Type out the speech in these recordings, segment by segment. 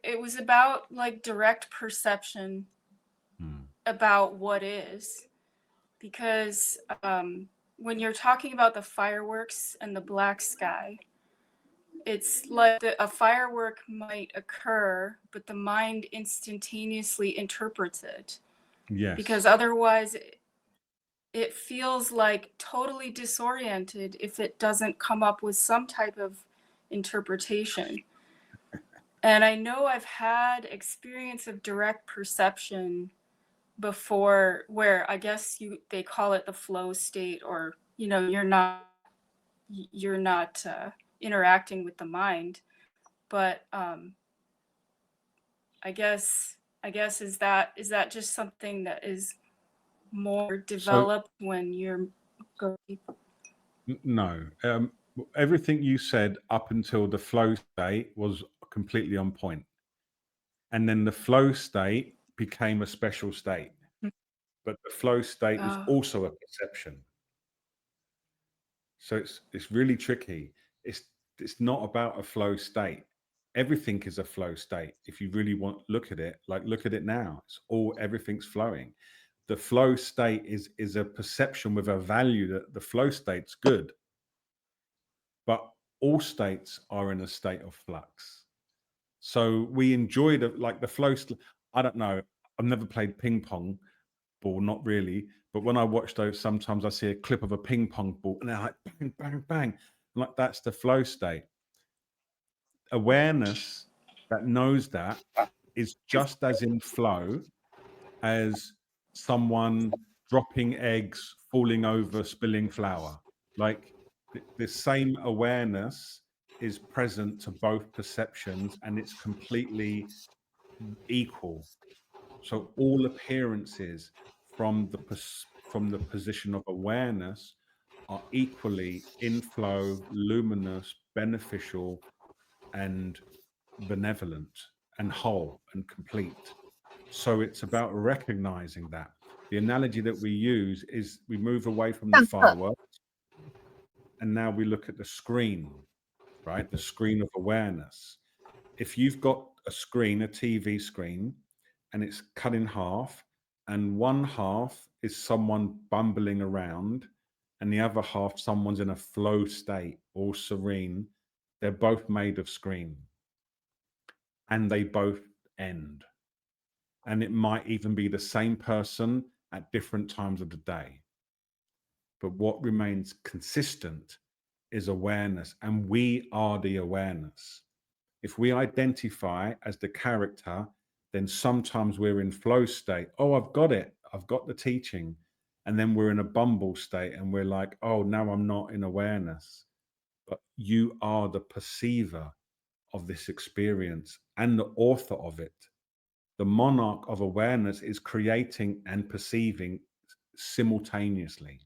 it was about like direct perception about what is, because when you're talking about the fireworks and the black sky, it's like a firework might occur, but the mind instantaneously interprets it. Yes. Because otherwise it feels like totally disoriented if it doesn't come up with some type of interpretation. And I know I've had experience of direct perception before, where I guess they call it the flow state, or you're not interacting with the mind. But I guess is that just something that is more developed when you're going? No, everything you said up until the flow state was completely on point, and then the flow state became a special state. But the flow state is also a perception. So it's really tricky. It's not about a flow state. Everything is a flow state. If you really look at it, like look at it now. Everything's flowing. The flow state is a perception with a value that the flow state's good. But all states are in a state of flux. So we enjoy the flow. I don't know. I've never played ping pong ball, not really. But when I watch those, sometimes I see a clip of a ping pong ball, and they're like bang, bang, bang. Like that's the flow state. Awareness that knows that is just as in flow as someone dropping eggs, falling over, spilling flour. Like the same awareness is present to both perceptions, and it's completely equal. So all appearances from the position of awareness are equally in flow, luminous, beneficial, and benevolent, and whole and complete. So it's about recognizing that. The analogy that we use is we move away from the fireworks, and now we look at the screen, right? The screen of awareness. If you've got a screen, a TV screen, and it's cut in half, and one half is someone bumbling around, and the other half, someone's in a flow state, all serene, they're both made of screen, and they both end. And it might even be the same person at different times of the day. But what remains consistent is awareness, and we are the awareness. If we identify as the character, then sometimes we're in flow state. Oh, I've got it. I've got the teaching. And then we're in a bumble state, and we're like, oh, now I'm not in awareness. But you are the perceiver of this experience and the author of it. The monarch of awareness is creating and perceiving simultaneously.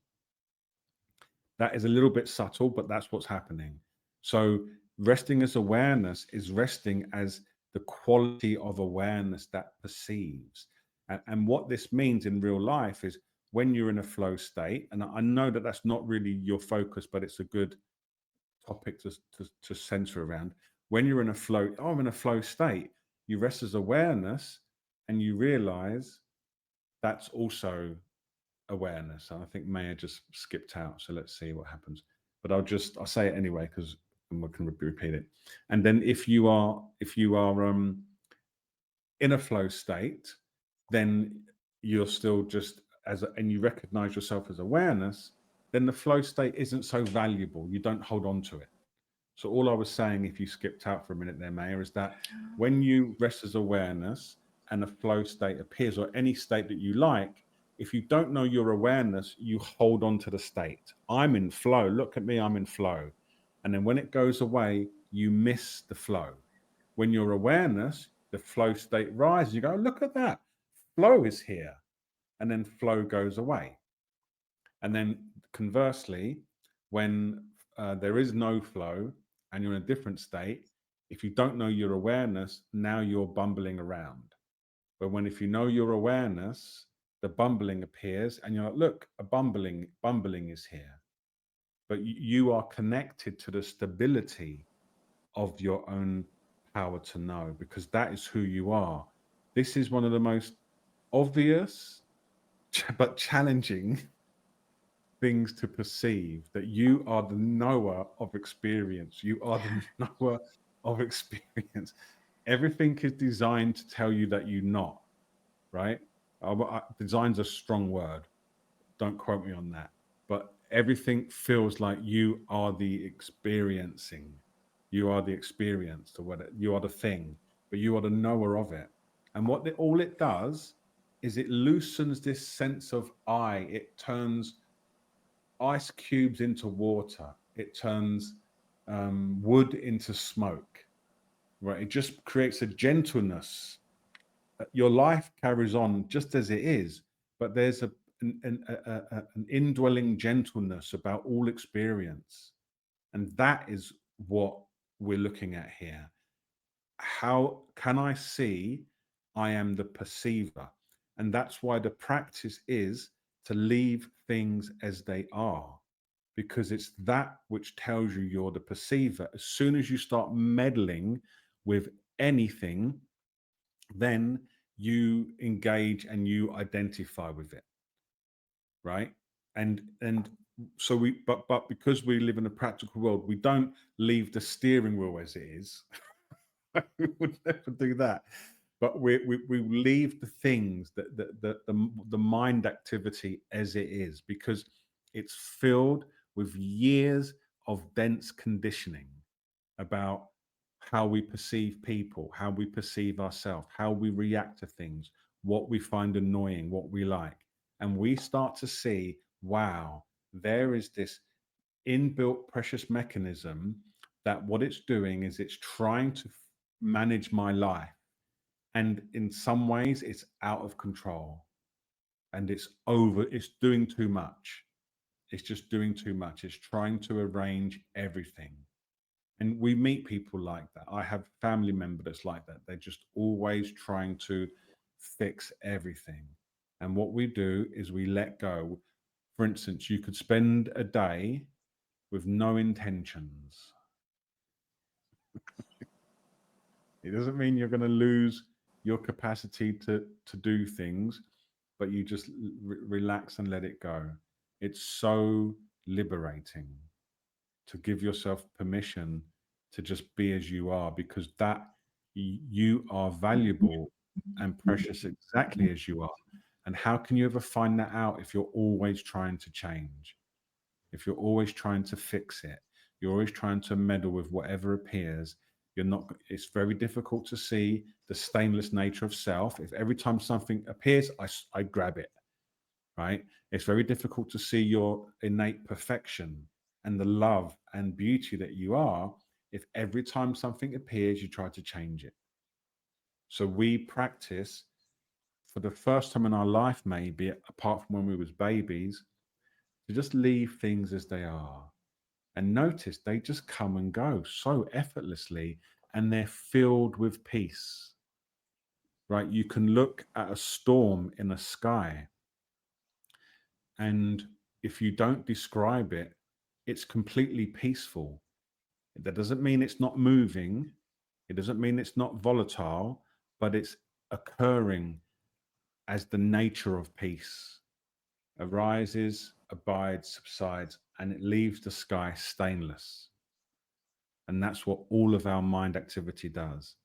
That is a little bit subtle, but that's what's happening. So resting as awareness is resting as the quality of awareness that perceives. And what this means in real life is when you're in a flow state, and I know that that's not really your focus, but it's a good topic to center around. When you're in a flow, oh, I'm in a flow state, you rest as awareness, and you realize that's also awareness. And I think Maya just skipped out, so let's see what happens. But I'll say it anyway because we can repeat it. And then if you are in a flow state, then you're still just and you recognize yourself as awareness, then the flow state isn't so valuable. You don't hold on to it. So all I was saying, if you skipped out for a minute there, Maya, is that when you rest as awareness and a flow state appears, or any state that you like, if you don't know your awareness, you hold on to the state. I'm in flow. Look at me, I'm in flow. And then when it goes away, you miss the flow. When your awareness, the flow state rises, you go, look at that. Flow is here. And then flow goes away. And then conversely, when there is no flow and you're in a different state, if you don't know your awareness, now you're bumbling around. But if you know your awareness, the bumbling appears and you're like, look, a bumbling is here. But you are connected to the stability of your own power to know, because that is who you are. This is one of the most obvious but challenging things to perceive, that you are the knower of experience. You are the knower of experience. Everything is designed to tell you that you're not, right? Design's a strong word. Don't quote me on that. But everything feels like you are the experiencing. You are the experience, or what you are the thing, but you are the knower of it. And all it does is it loosens this sense of I. It turns ice cubes into water. It turns wood into smoke. Right? It just creates a gentleness. Your life carries on just as it is, but there's an indwelling gentleness about all experience. And that is what we're looking at here. How can I see I am the perceiver? And that's why the practice is to leave things as they are, because it's that which tells you you're the perceiver. As soon as you start meddling with anything, then you engage and you identify with it, right? And so but because we live in a practical world, we don't leave the steering wheel as it is. We would never do that, but we leave the things that the mind activity as it is, because it's filled with years of dense conditioning about how we perceive people, how we perceive ourselves, how we react to things, what we find annoying, what we like. And we start to see, wow, there is this inbuilt precious mechanism that what it's doing is it's trying to manage my life. And in some ways, it's out of control and it's doing too much. It's just doing too much. It's trying to arrange everything. And we meet people like that. I have family members that's like that. They're just always trying to fix everything. And what we do is we let go. For instance, you could spend a day with no intentions. It doesn't mean you're going to lose your capacity to do things, but you just relax and let it go. It's so liberating to give yourself permission to just be as you are, because that you are valuable and precious exactly as you are. And how can you ever find that out if you're always trying to change? If you're always trying to fix it, you're always trying to meddle with whatever appears, you're not, it's very difficult to see the stainless nature of self. If every time something appears, I grab it, right? It's very difficult to see your innate perfection and the love and beauty that you are if every time something appears, you try to change it. So we practice for the first time in our life, maybe apart from when we was babies, to just leave things as they are. And notice they just come and go so effortlessly, and they're filled with peace, right? You can look at a storm in the sky, and if you don't describe it, it's completely peaceful. That doesn't mean it's not moving, it doesn't mean it's not volatile, but it's occurring as the nature of peace. Arises, abides, subsides, and it leaves the sky stainless. And that's what all of our mind activity does.